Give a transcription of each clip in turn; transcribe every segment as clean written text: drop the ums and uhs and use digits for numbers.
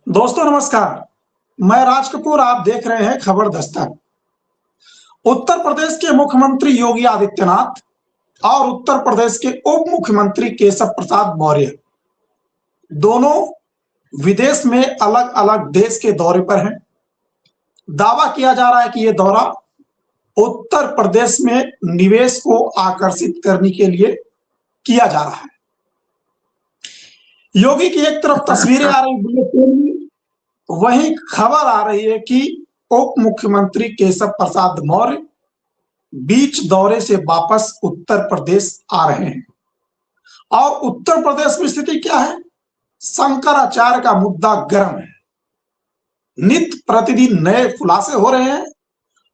दोस्तों नमस्कार। मैं राज कपूर, आप देख रहे हैं खबर दस्तक। उत्तर प्रदेश के मुख्यमंत्री योगी आदित्यनाथ और उत्तर प्रदेश के उप मुख्यमंत्री केशव प्रसाद मौर्य दोनों विदेश में अलग अलग देश के दौरे पर हैं। दावा किया जा रहा है कि यह दौरा उत्तर प्रदेश में निवेश को आकर्षित करने के लिए किया जा रहा है। योगी की एक तरफ तस्वीरें आ रही बुलेटिन, वहीं खबर आ रही है कि उप मुख्यमंत्री केशव प्रसाद मौर्य बीच दौरे से वापस उत्तर प्रदेश आ रहे हैं। और उत्तर प्रदेश में स्थिति क्या है? शंकराचार्य का मुद्दा गर्म है। नित्य प्रतिदिन नए खुलासे हो रहे हैं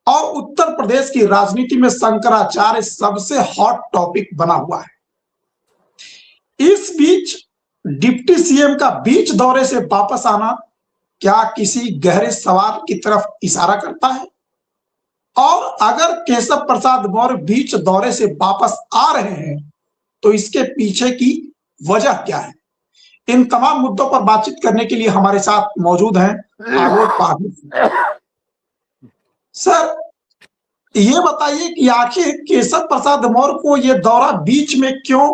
और उत्तर प्रदेश की राजनीति में शंकराचार्य सबसे हॉट टॉपिक बना हुआ है। इस बीच डिप्टी सीएम का बीच दौरे से वापस आना क्या किसी गहरे सवाल की तरफ इशारा करता है? और अगर केशव प्रसाद मौर्य बीच दौरे से वापस आ रहे हैं तो इसके पीछे की वजह क्या है? इन तमाम मुद्दों पर बातचीत करने के लिए हमारे साथ मौजूद हैं आलोक पाटिल। सर, ये बताइए कि आखिर केशव प्रसाद मौर्य को यह दौरा बीच में क्यों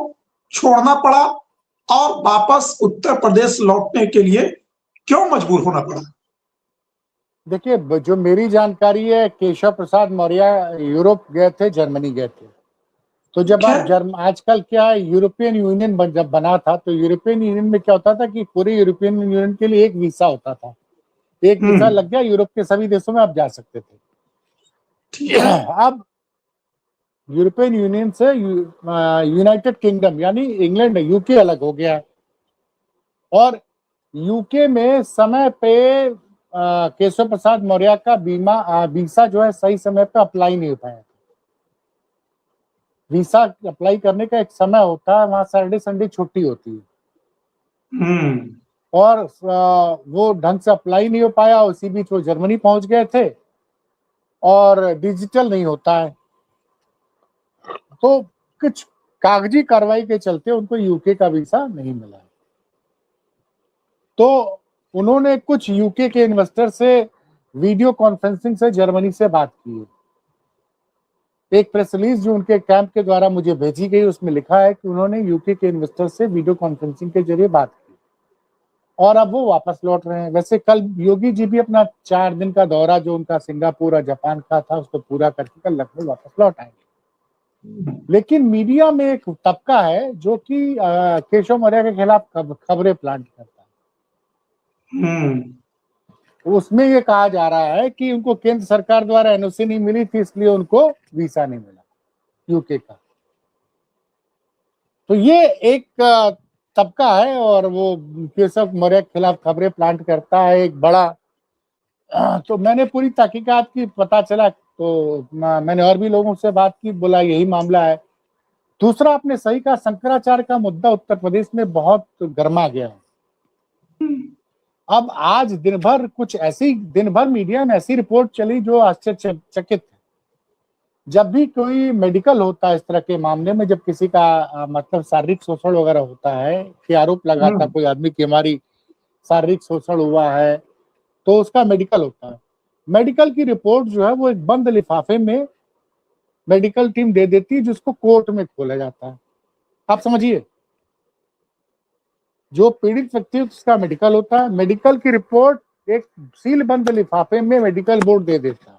छोड़ना पड़ा और वापस उत्तर प्रदेश लौटने के लिए क्यों मजबूर होना पड़ा? देखिए, जो मेरी जानकारी है, केशव प्रसाद मौर्य यूरोप गए थे, जर्मनी गए थे। तो जब आप आजकल क्या है, यूरोपियन यूनियन जब बना था तो यूरोपियन यूनियन में क्या होता था कि पूरे यूरोपियन यूनियन के लिए एक वीसा होता था। एक वीसा लग गया, यूरोप के सभी देशों में आप जा सकते थे। अब यूरोपियन यूनियन से यूनाइटेड किंगडम यानी इंग्लैंड, यूके अलग हो गया। और यूके में समय पे केशव प्रसाद मौर्य का वीसा जो है सही समय पे अप्लाई नहीं हो पाया। वीसा अप्लाई करने का एक समय होता है, वहां सैटरडे संडे छुट्टी होती है। और वो ढंग से अप्लाई नहीं हो पाया। उसी बीच वो जर्मनी पहुंच गए थे और डिजिटल नहीं होता है, तो कुछ कागजी कार्रवाई के चलते उनको यूके का वीसा नहीं मिला। तो उन्होंने कुछ यूके के इन्वेस्टर से वीडियो कॉन्फ्रेंसिंग से जर्मनी से बात की। एक प्रेस रिलीज जो उनके कैंप के द्वारा मुझे भेजी गई, उसमें लिखा है कि उन्होंने यूके के इन्वेस्टर से वीडियो कॉन्फ्रेंसिंग के जरिए बात की और अब वो वापस लौट रहे हैं। वैसे कल योगी जी भी अपना 4 दिन का दौरा जो उनका सिंगापुर और जापान का था उसको पूरा करके कल लखनऊ वापस लौट आएंगे। लेकिन मीडिया में एक तबका है जो कि केशव मौर्य के खिलाफ खबरें प्लांट करता है। उसमें ये कहा जा रहा है कि उनको केंद्र सरकार द्वारा एनओसी नहीं मिली थी, इसलिए उनको वीसा नहीं मिला यूके का। तो ये एक तबका है और वो केशव मौर्य के खिलाफ खबरें प्लांट करता है एक बड़ा। तो मैंने पूरी तहकीकात की, पता चला तो मैंने और भी लोगों से बात की, बोला यही मामला है। दूसरा, आपने सही कहा, शंकराचार्य का मुद्दा उत्तर प्रदेश में बहुत गर्मा गया है। अब आज दिन भर मीडिया में ऐसी रिपोर्ट चली जो आश्चर्यचकित है। जब भी कोई मेडिकल होता है इस तरह के मामले में, जब किसी का मतलब शारीरिक शोषण वगैरह होता है कि आरोप लगाता कोई आदमी की हमारी शारीरिक शोषण हुआ है, तो उसका मेडिकल होता है। मेडिकल की रिपोर्ट जो है वो एक बंद लिफाफे में मेडिकल टीम दे देती है, जिसको कोर्ट में खोला जाता है। आप समझिए, जो पीड़ित व्यक्ति उसका मेडिकल होता है, मेडिकल की रिपोर्ट एक सील बंद लिफाफे में मेडिकल बोर्ड दे देता है।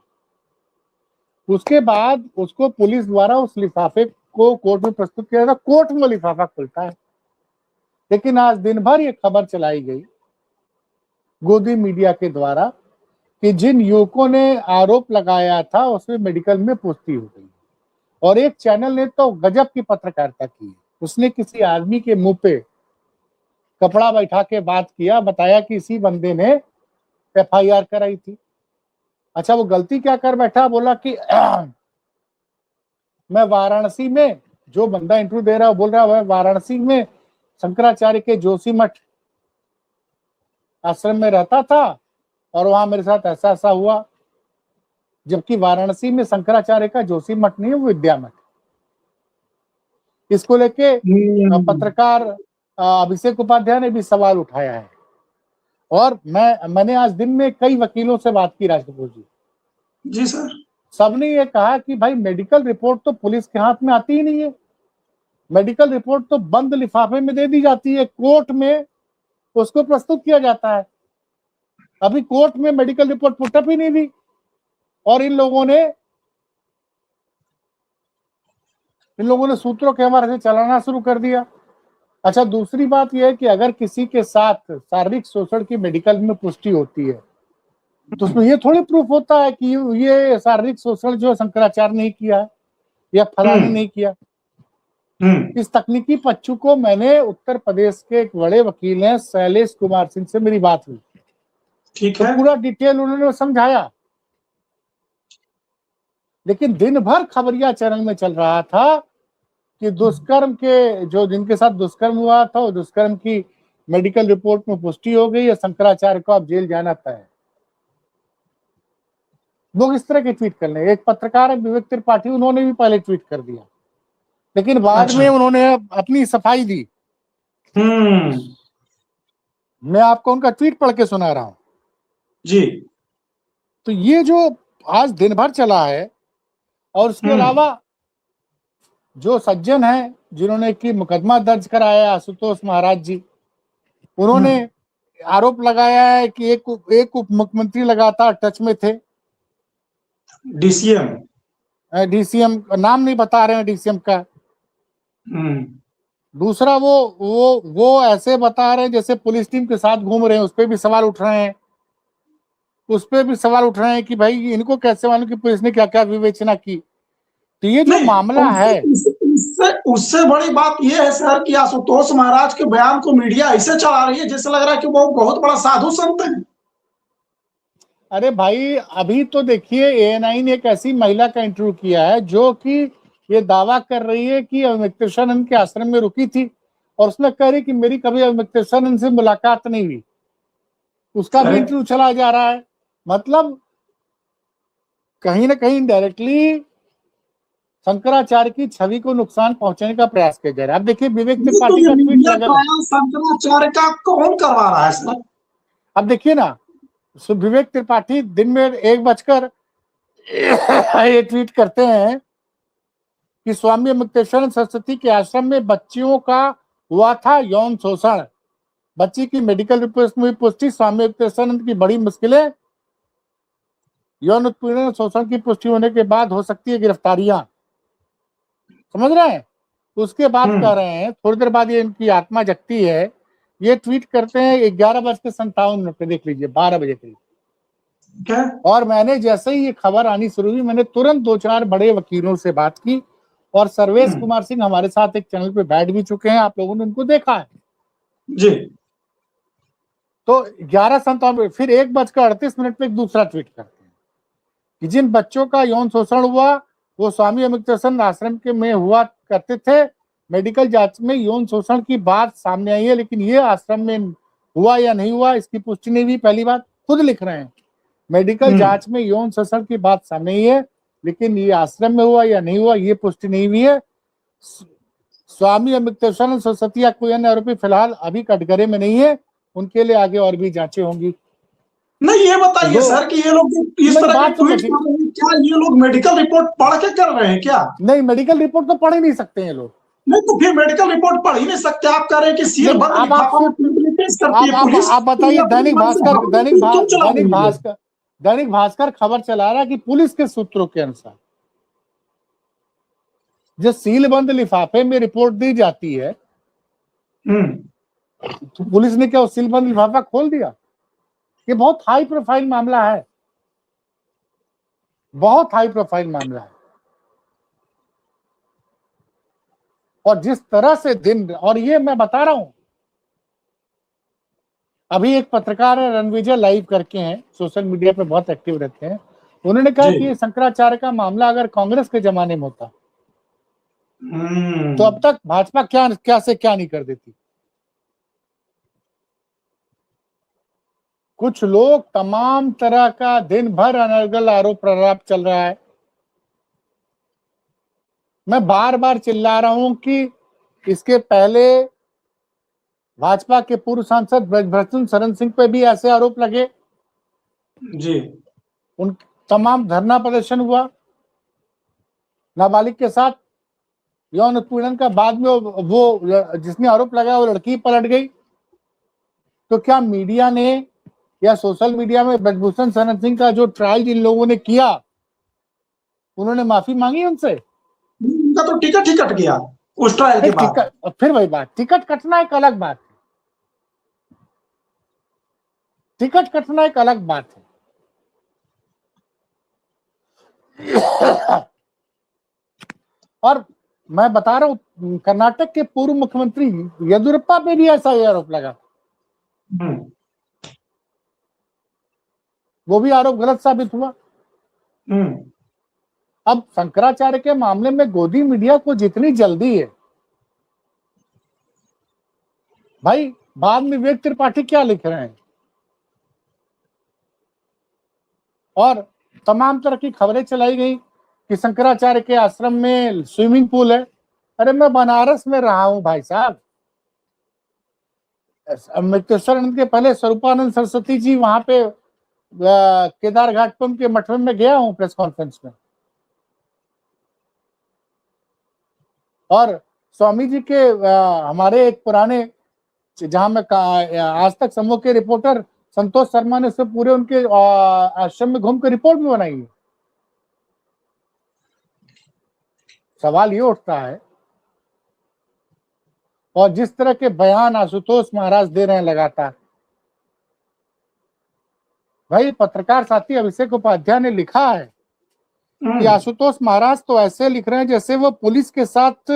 उसके बाद उसको पुलिस द्वारा उस लिफाफे को कोर्ट में प्रस्तुत किया जाता है, कोर्ट में लिफाफा खुलता है। लेकिन आज दिन भर ये खबर चलाई गई गोदी मीडिया के द्वारा कि जिन युवकों ने आरोप लगाया था उसमें मेडिकल में पुष्टि हो गई। और एक चैनल ने तो गजब की पत्रकारिता की, उसने किसी आदमी के मुंह पे कपड़ा बैठा के बात किया, बताया कि इसी बंदे ने एफआईआर कराई थी। अच्छा, वो गलती क्या कर बैठा, बोला कि मैं वाराणसी में, जो बंदा इंटरव्यू दे रहा है बोल रहा है वाराणसी में शंकराचार्य के जोशी मठ आश्रम में रहता था और वहां मेरे साथ ऐसा ऐसा हुआ। जबकि वाराणसी में शंकराचार्य का जोशी मठ नहीं है, वो विद्या मठ। इसको लेके पत्रकार अभिषेक उपाध्याय ने भी सवाल उठाया है। और मैंने आज दिन में कई वकीलों से बात की राज कपूर जी। जी सर। सबने ये कहा कि भाई मेडिकल रिपोर्ट तो पुलिस के हाथ में आती ही नहीं है, मेडिकल रिपोर्ट तो बंद लिफाफे में दे दी जाती है, कोर्ट में उसको प्रस्तुत किया जाता है। अभी कोर्ट में मेडिकल रिपोर्ट पुटअप ही नहीं दी और इन लोगों ने सूत्रों के हमारे से चलाना शुरू कर दिया। अच्छा, दूसरी बात यह है कि अगर किसी के साथ शारीरिक शोषण की मेडिकल में पुष्टि होती है तो उसमें ये थोड़ी प्रूफ होता है कि ये शारीरिक शोषण जो शंकराचार्य ने किया है या फलाने ने किया। इस तकनीकी पच्चू को मैंने उत्तर प्रदेश के एक बड़े वकील हैं शैलेश कुमार सिंह से मेरी बात हुई, ठीक तो है। पूरा डिटेल उन्होंने समझाया। लेकिन दिन भर खबरिया चैनल में चल रहा था कि दुष्कर्म के जो जिनके साथ दुष्कर्म हुआ था वो दुष्कर्म की मेडिकल रिपोर्ट में पुष्टि हो गई है, शंकराचार्य को अब जेल जाना तय है। लोग इस तरह के ट्वीट कर रहे हैं। एक पत्रकार है विवेक त्रिपाठी, उन्होंने भी पहले ट्वीट कर दिया, लेकिन बाद में उन्होंने अपनी सफाई दी। मैं आपको उनका ट्वीट पढ़ के सुना रहा हूं जी। तो ये जो आज दिन भर चला है, और उसके अलावा जो सज्जन हैं जिन्होंने की मुकदमा दर्ज कराया, आशुतोष महाराज जी, उन्होंने आरोप लगाया है कि एक उप मुख्यमंत्री लगातार टच में थे। डीसीएम नाम नहीं बता रहे हैं डीसीएम का। दूसरा वो ऐसे बता रहे हैं जैसे पुलिस टीम के साथ घूम रहे हैं, उस पर भी सवाल उठ रहे हैं कि भाई इनको कैसे मालूम कि पुलिस ने क्या क्या विवेचना की। तो ये जो मामला है, उससे बड़ी बात ये है सर कि आशुतोष महाराज के बयान को मीडिया ऐसे चला रही है जैसे लग रहा है कि वो बहुत बड़ा साधु संत है। अरे भाई, अभी तो देखिए ANI ने एक ऐसी महिला का इंटरव्यू किया है जो कि ये दावा कर रही है कि अवमित्रेश्वरानंद के आश्रम में रुकी थी और उसने कह रही कि मेरी कभी अवमित्रेश्वरानंद से मुलाकात नहीं हुई। उसका भी इंटरव्यू चला जा रहा है। मतलब कहीं ना कहीं डायरेक्टली शंकराचार्य की छवि को नुकसान पहुंचाने का प्रयास किया जा रहा है। अब देखिए विवेक त्रिपाठी का ट्वीट लगा, शंकराचार्य का कौन करवा रहा है सर? अब देखिए ना, विवेक त्रिपाठी दिन में 1 बजकर ये ट्वीट करते हैं कि स्वामी अमृतेश्वरानंद सरस्वती के आश्रम में बच्चियों का हुआ था यौन शोषण, बच्ची की मेडिकल रिपोर्ट में पुष्टि, स्वामी अमृतेश्वरानंद की बड़ी मुश्किलें, यौन उत्पीड़न शोषण की पुष्टि होने के बाद हो सकती है गिरफ्तारियां। समझ रहे हैं? उसके बाद कह रहे हैं, थोड़ी देर बाद ये इनकी आत्मा जगती है, ये ट्वीट करते हैं 11:57 पे, देख लीजिए 12 बजे करीब। और मैंने जैसे ही ये खबर आनी शुरू हुई मैंने तुरंत 2-4 बड़े वकीलों से बात की और सर्वेश कुमार सिंह हमारे साथ एक चैनल पे बैठ भी चुके हैं, आप लोगों ने उनको देखा है जी। तो 11:57 फिर 1:38 पे एक दूसरा ट्वीट करते हैं कि जिन बच्चों का यौन शोषण हुआ वो स्वामी अमृतेश्वरानंद आश्रम के में हुआ करते थे। मेडिकल जांच में यौन शोषण की बात सामने आई है, लेकिन ये आश्रम में हुआ या नहीं हुआ इसकी पुष्टि नहीं हुई। पहली बात खुद लिख रहे हैं, मेडिकल जांच में यौन शोषण की बात सामने आई है, लेकिन ये आश्रम में हुआ या नहीं हुआ ये पुष्टि नहीं हुई है। स्वामी अमृतेश्वरानंद सरस्वती या कोई अन्य आरोपी फिलहाल अभी कटघरे में नहीं है, उनके लिए आगे और भी जांचें होंगी। नहीं, ये बताइए सर कि ये लोग इस तरह के ट्वीट कर रहे हैं, क्या ये लोग मेडिकल रिपोर्ट पढ़ के कर रहे हैं क्या? नहीं, मेडिकल रिपोर्ट तो पढ़ ही नहीं सकते हैं लोग। नहीं तो फिर मेडिकल रिपोर्ट पढ़ ही नहीं सकते। आप कह रहे हैं कि सील बंद लिफाफा में पेश करती है पुलिस। आप बताइए, दैनिक भास्कर खबर चला रहा है कि पुलिस के सूत्रों के अनुसार जो सीलबंद लिफाफे में रिपोर्ट दी जाती है तो पुलिस ने क्या सीलबंद लिफाफा खोल दिया? ये बहुत हाई प्रोफाइल मामला है, बहुत हाई प्रोफाइल मामला है। और जिस तरह से दिन, और ये मैं बता रहा हूं, अभी एक पत्रकार है रणविजय लाइव करके हैं, सोशल मीडिया पे बहुत एक्टिव रहते हैं, उन्होंने कहा कि ये शंकराचार्य का मामला अगर कांग्रेस के जमाने में होता तो अब तक भाजपा क्या से क्या नहीं कर देती। कुछ लोग तमाम तरह का दिन भर अनर्गल आरोप प्रत्यारोप चल रहा है। मैं बार बार चिल्ला रहा हूं कि इसके पहले भाजपा के पूर्व सांसद ब्रजभूषण शरण सिंह पे भी ऐसे आरोप लगे, जी। उन तमाम धरना प्रदर्शन हुआ, नाबालिग के साथ यौन उत्पीड़न का बाद में वो जिसने आरोप लगाया वो लड़की पलट गई। तो क्या मीडिया ने या सोशल मीडिया में ब्रजभूषण शरण सिंह का जो ट्रायल जिन लोगों ने किया, उन्होंने माफी मांगी उनसे? उनका तो टिकट ही कट गया उस ट्रायल के बाद। टिकट, फिर वही बात, टिकट कटना एक अलग बात है, टिकट कटना एक अलग बात है। और मैं बता रहा हूं, कर्नाटक के पूर्व मुख्यमंत्री येदियुरप्पा पे भी ऐसा ही आरोप लगा, वो भी आरोप गलत साबित हुआ। अब शंकराचार्य के मामले में गोदी मीडिया को जितनी जल्दी है, भाई बाद में विवेक त्रिपाठी क्या लिख रहे हैं और तमाम तरह की खबरें चलाई गई कि शंकराचार्य के आश्रम में स्विमिंग पूल है। अरे मैं बनारस में रहा हूं भाई साहब, अमृतेश्वर के पहले स्वरूपानंद सरस्वती जी वहां पे केदार घाट पर उनके मठ में गया हूं प्रेस कॉन्फ्रेंस में, और स्वामी जी के हमारे एक पुराने, जहां मैं आज तक समूह के रिपोर्टर संतोष शर्मा ने उससे पूरे उनके आश्रम में घूमकर रिपोर्ट भी बनाई है। सवाल ये उठता है, और जिस तरह के बयान आशुतोष महाराज दे रहे हैं लगातार, भाई पत्रकार साथी अभिषेक उपाध्याय ने लिखा है कि आशुतोष महाराज तो ऐसे लिख रहे हैं जैसे वो पुलिस के साथ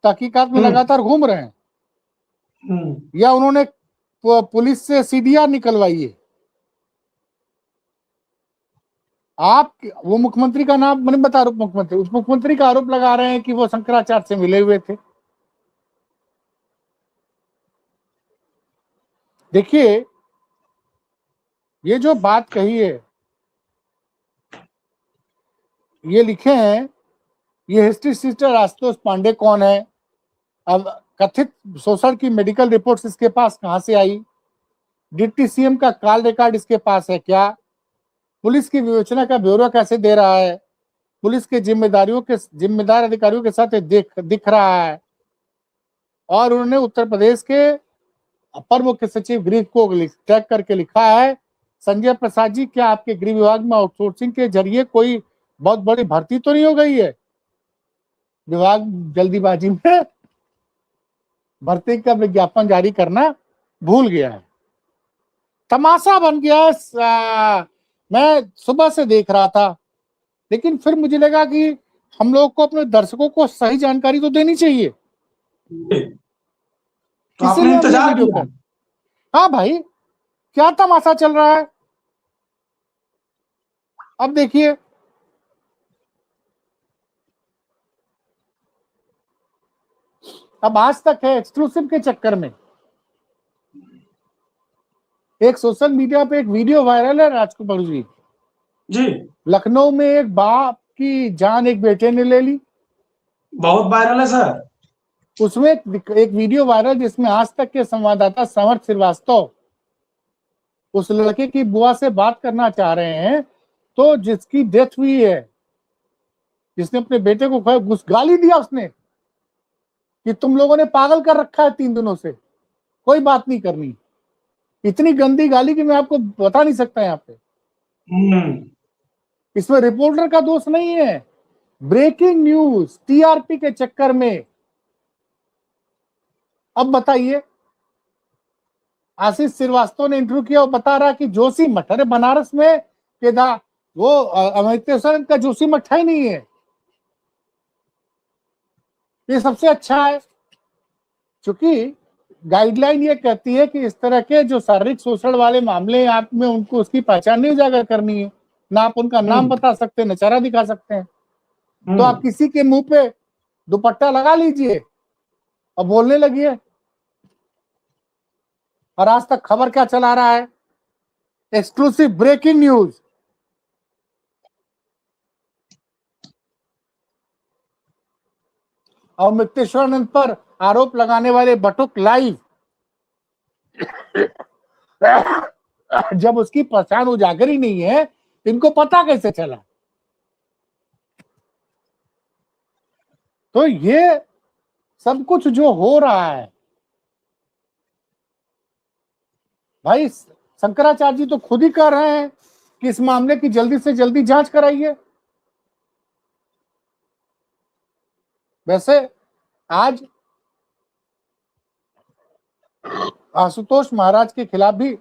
तहकीकात में लगातार घूम रहे हैं, या उन्होंने पुलिस से सीडीआर निकलवाई है। आप वो मुख्यमंत्री का नाम मैंने बता रहा हूं, मुख्यमंत्री उस मुख्यमंत्री का आरोप लगा रहे हैं कि वो शंकराचार्य से मिले हुए थे। देखिए ये जो बात कही है, ये लिखे हैं, ये हिस्ट्री सिस्टर आशुतोष पांडे कौन है, अब कथित शोषण की मेडिकल रिपोर्ट्स इसके पास कहां से आई, डिप्टी सीएम का कॉल रिकॉर्ड इसके पास है क्या, पुलिस की विवेचना का ब्यौरा कैसे दे रहा है, पुलिस के जिम्मेदार अधिकारियों के साथ दिख रहा है। और उन्होंने उत्तर प्रदेश के अपर मुख्य सचिव गृह को टैग करके लिखा है, संजय प्रसाद जी क्या आपके गृह विभाग में आउटसोर्सिंग के जरिए कोई बहुत बड़ी भर्ती तो नहीं हो गई है? विभाग जल्दीबाजी में भर्ती का विज्ञापन जारी करना भूल गया है, तमाशा बन गया है। मैं सुबह से देख रहा था, लेकिन फिर मुझे लगा कि हम लोग को अपने दर्शकों को सही जानकारी तो देनी चाहिए, तो आपने इंतजार किया। हाँ भाई, क्या तमाशा चल रहा है? अब देखिए, अब आज तक है एक्सक्लूसिव के चक्कर में एक सोशल मीडिया पे एक वीडियो वायरल है राजकुमार जी, लखनऊ में एक बाप की जान एक बेटे ने ले ली, बहुत वायरल है सर। उसमें एक वीडियो वायरल जिसमें आज तक के संवाददाता समर्थ श्रीवास्तव उस लड़के की बुआ से बात करना चाह रहे हैं, तो जिसकी डेथ हुई है, जिसने अपने बेटे को गाली दिया उसने कि तुम लोगों ने पागल कर रखा है 3 दिनों से, कोई बात नहीं करनी, इतनी गंदी गाली कि मैं आपको बता नहीं सकता यहाँ पे। इसमें रिपोर्टर का दोष नहीं है, ब्रेकिंग न्यूज टीआरपी के चक्कर में। अब बताइए, आशीष श्रीवास्तव ने इंटरव्यू किया, वो बता रहा कि जोशी मठ, अरे बनारस में केदार वो अमृतेश्वर का जोशी मठ ही नहीं है, ये सबसे अच्छा है, क्योंकि गाइडलाइन ये कहती है कि इस तरह के जो शारीरिक शोषण वाले मामले आप में उनको उसकी पहचान नहीं उजागर करनी है, ना आप उनका नाम बता सकते हैं, न चेहरा दिखा सकते हैं। तो आप किसी के मुंह पे दुपट्टा लगा लीजिए और बोलने लगिए। और आज तक खबर क्या चला रहा है, एक्सक्लूसिव ब्रेकिंग न्यूज, और अमृतेश्वरानंद पर आरोप लगाने वाले बटुक लाइव जब उसकी पहचान उजागर ही नहीं है, इनको पता कैसे चला? तो ये सब कुछ जो हो रहा है भाई, शंकराचार्य जी तो खुद ही कह रहे हैं कि इस मामले की जल्दी से जल्दी जांच कराइए। वैसे आज आशुतोष महाराज के खिलाफ भी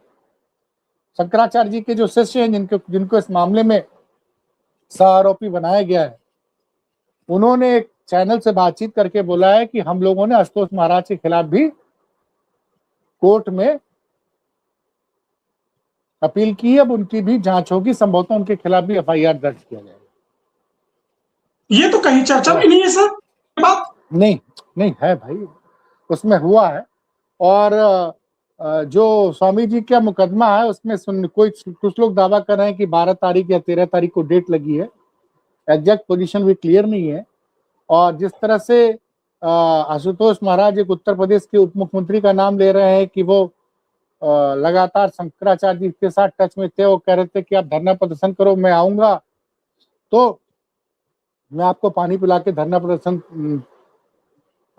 शंकराचार्य जी के जो शिष्य हैं, जिनको इस मामले में सह आरोपी बनाया गया है, उन्होंने एक चैनल से बातचीत करके बोला है कि हम लोगों ने आशुतोष महाराज के खिलाफ भी कोर्ट में अपील की है। अब उनकी भी जांच होगी, संभवतः उनके खिलाफ भी एफआईआर दर्ज किया जाएगा। ये तो कहीं चर्चा भी नहीं है सर, बात नहीं है भाई, उसमें हुआ है। और जो स्वामी जी का मुकदमा है उसमें कुछ लोग दावा कर रहे हैं कि 12 तारीख या 13 तारीख को डेट लगी है। एग्जैक्ट पोजीशन भी क्लियर नहीं है। और जिस तरह से आशुतोष महाराज एक उत्तर प्रदेश के उप मुख्यमंत्री का नाम ले रहे हैं कि वो लगातार शंकराचार्य जी के साथ टच में थे, वो कह रहे थे कि आप धरना प्रदर्शन करो, मैं आऊंगा तो मैं आपको पानी पिला के धरना प्रदर्शन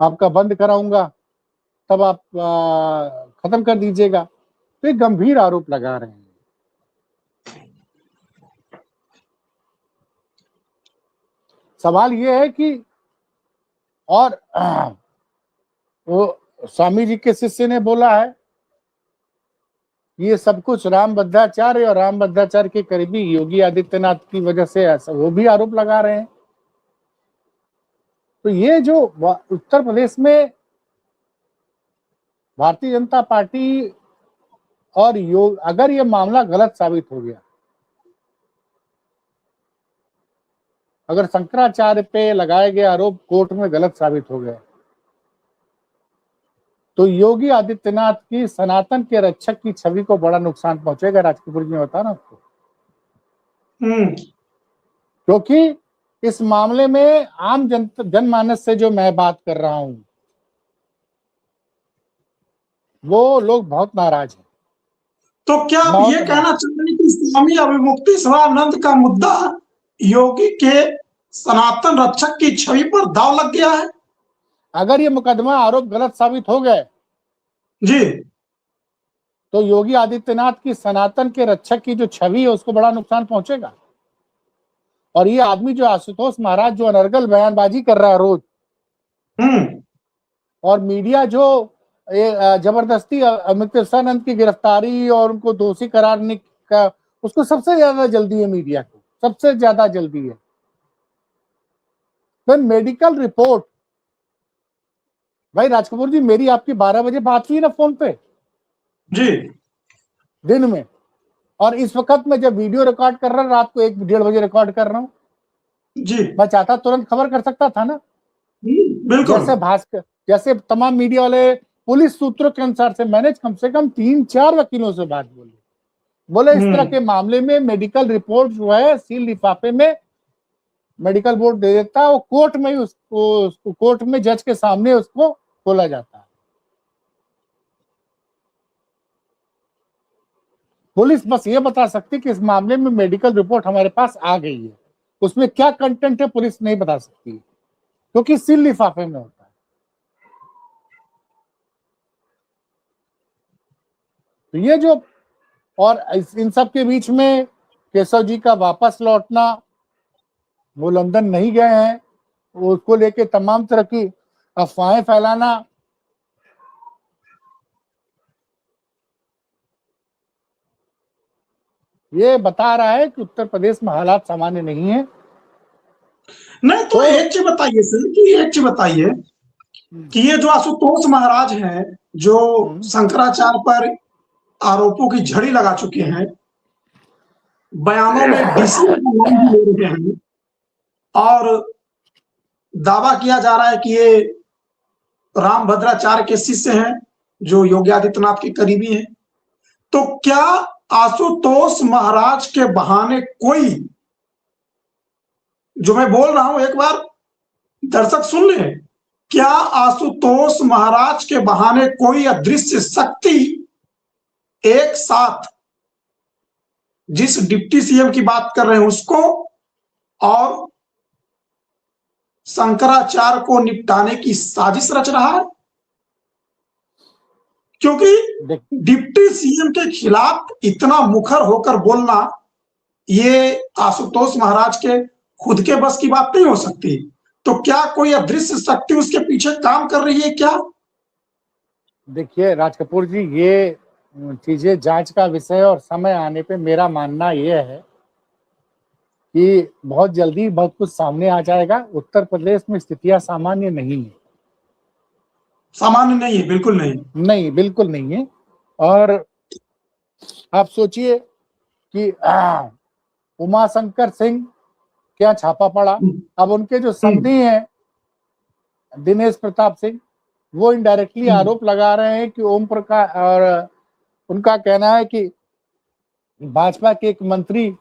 आपका बंद कराऊंगा, तब आप खत्म कर दीजिएगा। तो एक गंभीर आरोप लगा रहे हैं। सवाल ये है कि और वो स्वामी जी के शिष्य ने बोला है ये सब कुछ राम भद्राचार्य और राम भद्राचार्य के करीबी योगी आदित्यनाथ की वजह से, ऐसा वो भी आरोप लगा रहे हैं। तो ये जो उत्तर प्रदेश में भारतीय जनता पार्टी और अगर ये मामला गलत साबित हो गया, अगर शंकराचार्य पे लगाए गए आरोप कोर्ट में गलत साबित हो गए, तो योगी आदित्यनाथ की सनातन के रक्षक की छवि को बड़ा नुकसान पहुंचेगा। राजकपूर जी ने बताया ना आपको, क्योंकि इस मामले में आम जनमानस से जो मैं बात कर रहा हूं, वो लोग बहुत नाराज हैं। तो क्या आप ये कहना चाह रहे हैं कि स्वामी अभिमुक्ति शिवानंद का मुद्दा योगी के सनातन रक्षक की छवि पर दाव लग गया है? अगर ये मुकदमा आरोप गलत साबित हो गए जी, तो योगी आदित्यनाथ की सनातन के रक्षक की जो छवि है उसको बड़ा नुकसान पहुंचेगा। और ये आदमी जो आशुतोष महाराज जो अनर्गल बयानबाजी कर रहा है रोज, और मीडिया जो जबरदस्ती अमित शाह की गिरफ्तारी और उनको दोषी करारने का, उसको सबसे ज्यादा जल्दी है, मीडिया को सबसे ज्यादा जल्दी है। तो मेडिकल रिपोर्ट, भाई राजकपूर जी, मेरी आपकी 12 बजे बात हुई ना फोन पे जी, दिन में, और इस वक्त मैं जब वीडियो रिकॉर्ड कर रहा हूं, रात को 1-1:30 बजे रिकॉर्ड कर रहा हूं जी, मैं चाहता तुरंत खबर कर सकता था ना। बिल्कुल। जैसे भास्कर, जैसे तमाम मीडिया वाले, पुलिस सूत्रों के अनुसार से मैंने कम से कम 3-4 वकीलों से बात बोले इस तरह के मामले में मेडिकल रिपोर्ट जो है सील लिफाफे में मेडिकल बोर्ड दे देता है, वो कोर्ट में उसको कोर्ट में जज के सामने उसको खोला जाता है। पुलिस बस ये बता सकती कि इस मामले में मेडिकल रिपोर्ट हमारे पास आ गई है, उसमें क्या कंटेंट है पुलिस नहीं बता सकती, क्योंकि सील लिफाफे में होता है। तो ये जो, और इन सब के बीच में केशव जी का वापस लौटना, वो लंदन नहीं गए हैं, उसको लेके तमाम तरह की अफवाहें फैलाना, ये बता रहा है कि उत्तर प्रदेश में हालात सामान्य नहीं है। नहीं तो एक चीज बताइए सर, कि एक चीज बताइए कि ये जो आशुतोष महाराज हैं, जो शंकराचार्य पर आरोपों की झड़ी लगा चुके हैं, बयानों में डीसी का नाम भी ले रहे हैं, और दावा किया जा रहा है कि ये राम भद्राचार्य के शिष्य हैं जो योगी आदित्यनाथ के करीबी हैं। तो क्या आशुतोष महाराज के बहाने कोई, जो मैं बोल रहा हूं एक बार दर्शक सुन ले, क्या आशुतोष महाराज के बहाने कोई अदृश्य शक्ति एक साथ जिस डिप्टी सीएम की बात कर रहे हैं उसको और शंकराचार्य को निपटाने की साजिश रच रहा है, क्योंकि डिप्टी सीएम के खिलाफ इतना मुखर होकर बोलना ये आशुतोष महाराज के खुद के बस की बात नहीं हो सकती। तो क्या कोई अदृश्य शक्ति उसके पीछे काम कर रही है क्या? देखिए राज कपूर जी, ये चीजें जांच का विषय और समय आने पे मेरा मानना यह है कि बहुत जल्दी बहुत कुछ सामने आ जाएगा। उत्तर प्रदेश में स्थितियां सामान्य नहीं है, सामान्य नहीं है, बिल्कुल नहीं, नहीं बिल्कुल नहीं है। और आप सोचिए कि उमाशंकर सिंह क्या छापा पड़ा। अब उनके जो समधी हैं दिनेश प्रताप सिंह, वो इनडायरेक्टली आरोप लगा रहे हैं कि ओम प्रकाश, और उनका कहना है कि भाजपा के एक मंत्री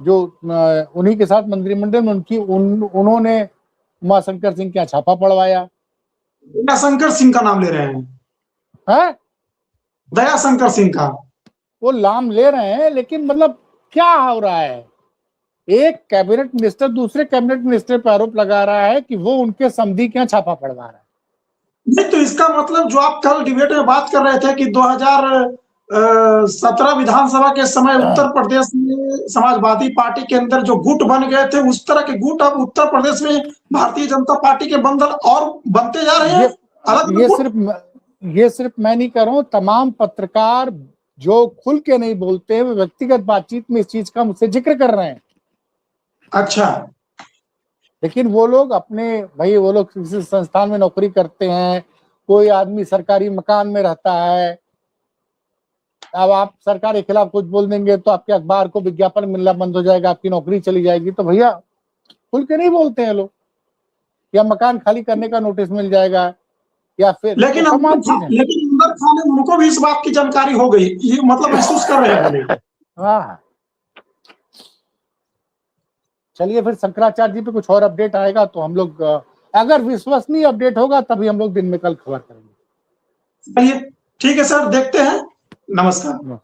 जो उन्हीं के साथ मंत्रिमंडल में उन्होंने उमाशंकर सिंह क्या छापा पड़वाया। दयाशंकर सिंह का नाम ले रहे हैं, है दयाशंकर सिंह का वो नाम ले रहे हैं, लेकिन मतलब क्या हो रहा है, एक कैबिनेट मिनिस्टर दूसरे कैबिनेट मिनिस्टर पर आरोप लगा रहा है कि वो उनके समधी क्या छापा पड़वा रहा है। नहीं, तो इसका मतलब जो आप कल डिबेट में बात कर रहे थे कि 2017 विधानसभा के समय उत्तर प्रदेश में समाजवादी पार्टी के अंदर जो गुट बन गए थे, उस तरह के गुट अब उत्तर प्रदेश में भारतीय जनता पार्टी के बंधन और बनते जा रहे हैं। ये सिर्फ मैं नहीं कर रहा हूं, तमाम पत्रकार जो खुल के नहीं बोलते हैं वो व्यक्तिगत बातचीत में इस चीज का मुझसे जिक्र कर रहे हैं। अच्छा, लेकिन वो लोग अपने, भाई वो लोग किसी संस्थान में नौकरी करते हैं, कोई आदमी सरकारी मकान में रहता है, अब आप सरकार के खिलाफ कुछ बोल देंगे तो आपके अखबार को विज्ञापन मिलना बंद हो जाएगा, आपकी नौकरी चली जाएगी। तो भैया खुल के नहीं बोलते हैं लोग, या मकान खाली करने का नोटिस मिल जाएगा, या फिर लेकिन अंदर खाने उनको भी इस बात की जानकारी हो गई, ये मतलब महसूस कर रहे हैं। हाँ, चलिए फिर शंकराचार्य जी पे कुछ और अपडेट आएगा तो हम लोग, अगर विश्वसनीय अपडेट होगा तभी हम लोग दिन में कल खबर करेंगे। ठीक है सर, देखते हैं। नमस्कार।